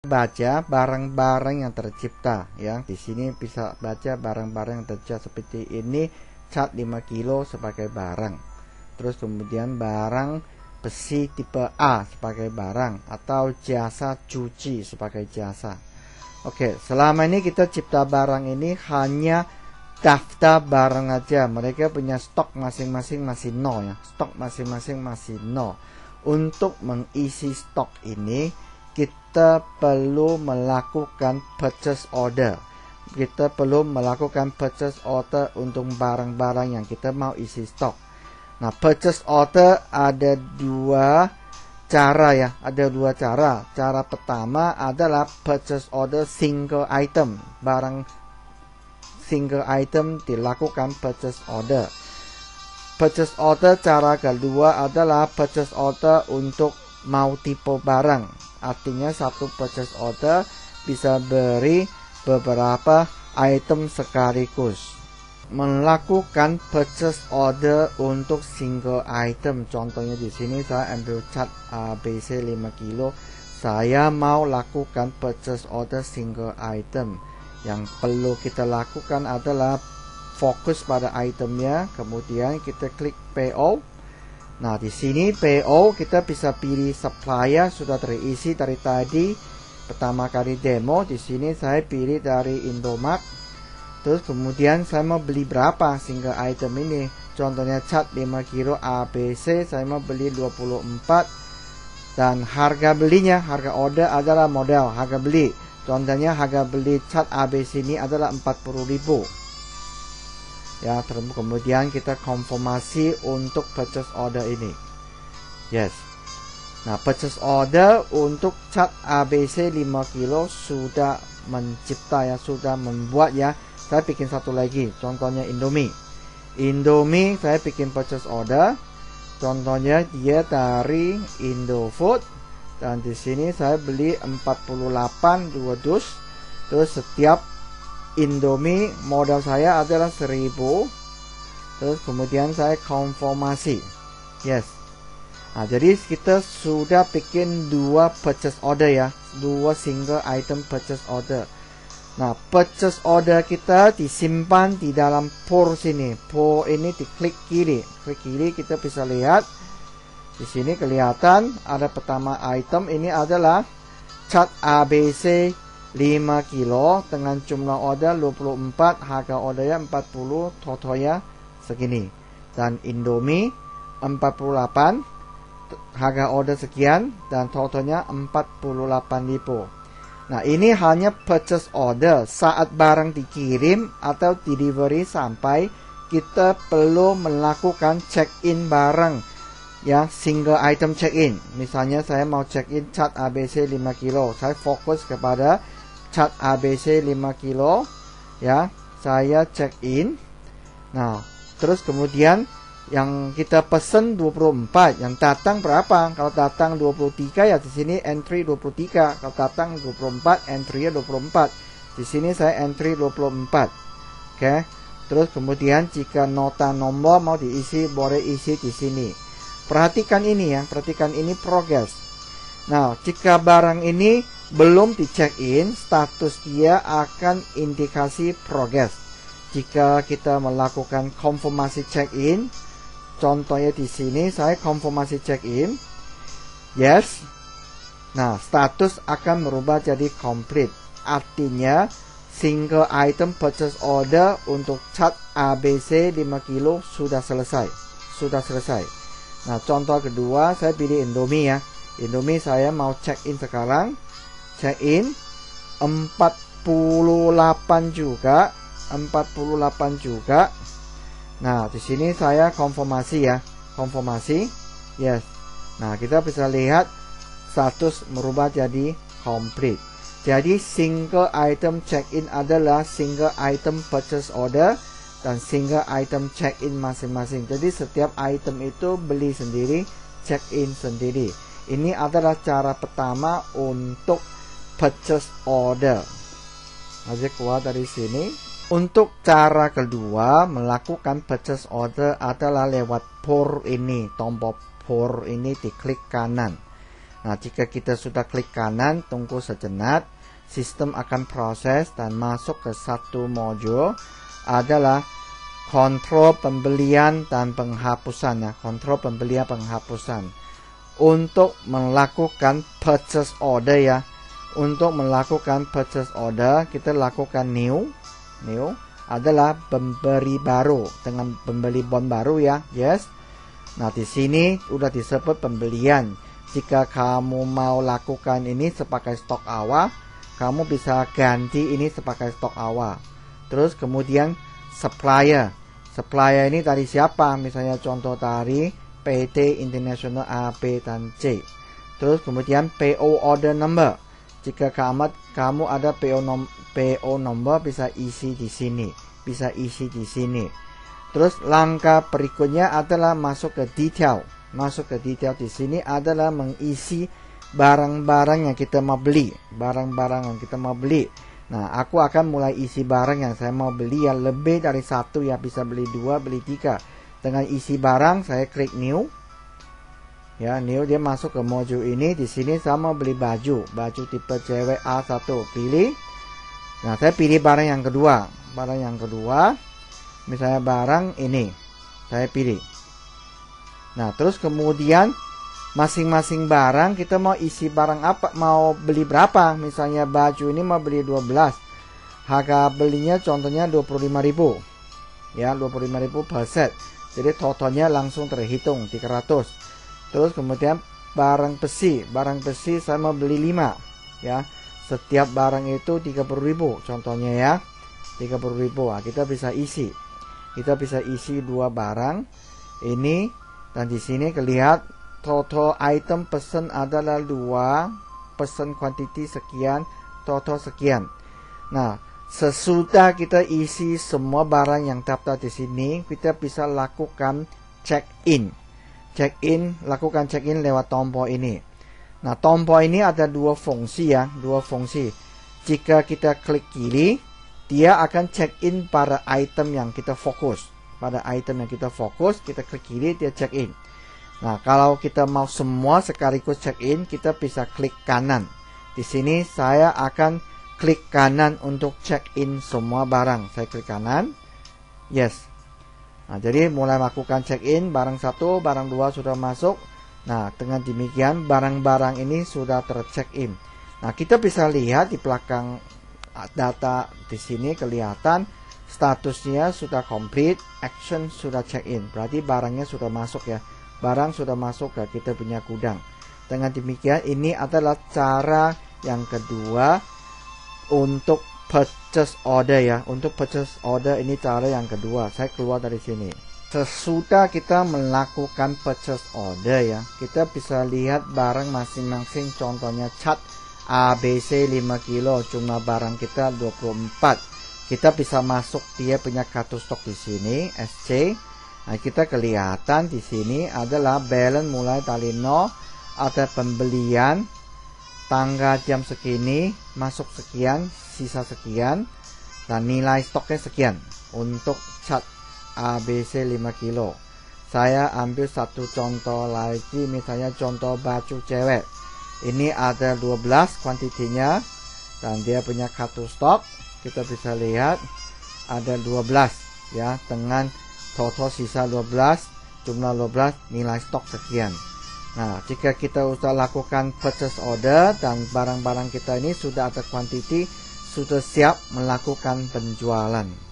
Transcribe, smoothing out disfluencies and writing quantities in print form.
baca barang-barang yang tercipta ya. Di sini bisa baca barang-barang yang tercipta seperti ini, cat 5 kilo sebagai barang. Terus kemudian barang besi tipe A sebagai barang, atau jasa cuci sebagai jasa. Oke, selama ini kita cipta barang ini hanya daftar barang aja. Mereka punya stok masing-masing masih nol ya. Stok masing-masing masih nol. Untuk mengisi stok ini kita perlu melakukan purchase order. Kita perlu melakukan purchase order untuk barang-barang yang kita mau isi stok. Nah, purchase order ada dua cara ya. Ada dua cara. Cara pertama adalah purchase order single item. Barang single item dilakukan purchase order. Purchase order cara kedua adalah purchase order untuk multiple barang. Artinya satu purchase order bisa beri beberapa item sekaligus. Melakukan purchase order untuk single item. Contohnya di sini saya ambil cat ABC 5 kilo. Saya mau lakukan purchase order single item. Yang perlu kita lakukan adalah fokus pada itemnya, kemudian kita klik PO. Nah, di sini PO kita bisa pilih supplier, sudah terisi dari tadi pertama kali demo. Di sini saya pilih dari Indomaret. Terus kemudian saya mau beli berapa single item ini. Contohnya cat 5 kilo ABC, saya mau beli 24. Dan harga belinya, harga order adalah model harga beli. Contohnya harga beli cat ABC ini adalah 40.000. Ya, kemudian kita konfirmasi untuk purchase order ini. Yes. Nah, purchase order untuk cat ABC 5 kilo sudah mencipta ya, sudah membuat ya. Saya bikin satu lagi, contohnya Indomie. Indomie saya bikin purchase order. Contohnya dia dari Indofood. Dan di sini saya beli 48 2 dus. Terus setiap Indomie modal saya adalah 1000. Terus kemudian saya konfirmasi. Yes. Nah, jadi kita sudah bikin dua purchase order ya. Dua single item purchase order. Nah, purchase order kita disimpan di dalam pour sini. Pour ini diklik kiri. Klik kiri kita bisa lihat. Di sini kelihatan ada pertama item ini adalah cat ABC 5 kilo dengan jumlah order 24, harga ordernya 40, totalnya segini. Dan Indomie 48, harga order sekian dan totalnya 48.000. Nah, ini hanya purchase order. Saat barang dikirim atau delivery sampai, kita perlu melakukan check-in barang ya, single item check-in. Misalnya saya mau check-in cat ABC 5 kilo. Saya fokus kepada cat ABC 5 kilo ya, saya check in. Nah, terus kemudian yang kita pesen 24, yang datang berapa? Kalau datang 23 ya di sini entry 23. Kalau datang 24, entry-nya 24. Di sini saya entry 24. Oke. Terus kemudian jika nota nomor mau diisi, boleh isi di sini. Perhatikan ini ya, perhatikan ini progress. Nah, jika barang ini belum di check in, status dia akan indikasi progress. Jika kita melakukan konfirmasi check in, contohnya di sini saya konfirmasi check in, yes. Nah, status akan berubah jadi complete. Artinya single item purchase order untuk cat ABC 5 kilo sudah selesai. Sudah selesai. Nah, contoh kedua saya pilih Indomie ya. Indomie saya mau check in sekarang. Check in 48 juga, 48 juga. Nah, di sini saya konfirmasi ya, konfirmasi, yes. Nah, kita bisa lihat status merubah jadi complete. Jadi single item check in adalah single item purchase order dan single item check in masing-masing. Jadi setiap item itu beli sendiri, check in sendiri. Ini adalah cara pertama untuk purchase order. Aja keluar dari sini. Untuk cara kedua melakukan purchase order adalah lewat pour ini, tombol pour ini diklik kanan. Nah, jika kita sudah klik kanan, tunggu sejenak, sistem akan proses dan masuk ke satu modul adalah kontrol pembelian dan penghapusan ya, kontrol pembelian penghapusan. Untuk melakukan purchase order ya, untuk melakukan purchase order kita lakukan new adalah pembeli baru dengan pembeli bond baru ya, yes. Nah, di sini udah disebut pembelian. Jika kamu mau lakukan ini sebagai stok awal, kamu bisa ganti ini sebagai stok awal. Terus kemudian supplier. Supplier ini dari siapa? Misalnya contoh dari PT International A, B, dan C. Terus kemudian PO order number. Jika kamu ada PO number bisa isi di sini. Bisa isi di sini. Terus langkah berikutnya adalah masuk ke detail. Masuk ke detail di sini adalah mengisi barang-barang yang kita mau beli. Barang-barang yang kita mau beli. Nah, aku akan mulai isi barang yang saya mau beli yang lebih dari satu ya, bisa beli 2, beli 3. Dengan isi barang saya klik new. Ya, new dia masuk ke modul ini. Di sini saya mau beli baju tipe cewek A1, pilih. Nah, saya pilih barang yang kedua. Barang yang kedua, misalnya barang ini, saya pilih. Nah, terus kemudian masing-masing barang kita mau isi barang apa, mau beli berapa. Misalnya baju ini mau beli 12. Harga belinya contohnya 25.000. Ya, 25.000 per set. Jadi totalnya langsung terhitung 300. Terus kemudian barang besi saya mau beli 5 ya. Setiap barang itu 30.000 contohnya ya. 30.000. Nah, kita bisa isi. Kita bisa isi 2 barang ini. Dan di sini kelihatan total item pesan adalah 2, pesan quantity sekian, total sekian. Nah, sesudah kita isi semua barang yang daftar di sini, kita bisa lakukan check-in. Lakukan check-in lewat tombol ini. Nah, tombol ini ada 2 fungsi ya, 2 fungsi. Jika kita klik kiri, dia akan check-in pada item yang kita fokus. Pada item yang kita fokus, kita klik kiri, dia check-in. Nah, kalau kita mau semua sekaligus check-in, kita bisa klik kanan. Di sini saya akan klik kanan untuk check-in semua barang. Saya klik kanan. Yes. Nah, jadi mulai melakukan check-in. Barang 1, barang 2 sudah masuk. Nah, dengan demikian barang-barang ini sudah tercheck-in. Nah, kita bisa lihat di belakang data di sini kelihatan statusnya sudah complete, action sudah check-in. Berarti barangnya sudah masuk ya. Barang sudah masuk ke kita punya gudang. Dengan demikian ini adalah cara yang kedua untuk purchase order ya. Untuk purchase order ini cara yang kedua. Saya keluar dari sini. Sesudah kita melakukan purchase order ya, kita bisa lihat barang masing-masing. Contohnya cat ABC 5 kilo, jumlah barang kita 24. Kita bisa masuk dia punya kartu stok di sini SC. Nah, kita kelihatan di sini adalah balance mulai dari 0, ada pembelian, tanggal jam segini, masuk sekian, sisa sekian, dan nilai stoknya sekian untuk cat ABC 5 kilo. Saya ambil satu contoh lagi, misalnya contoh baju cewek. Ini ada 12 kuantitinya dan dia punya kartu stok. Kita bisa lihat ada 12 ya, dengan total sisa 12, jumlah 12, nilai stok sekian. Nah, jika kita sudah lakukan purchase order dan barang-barang kita ini sudah ada quantity, sudah siap melakukan penjualan.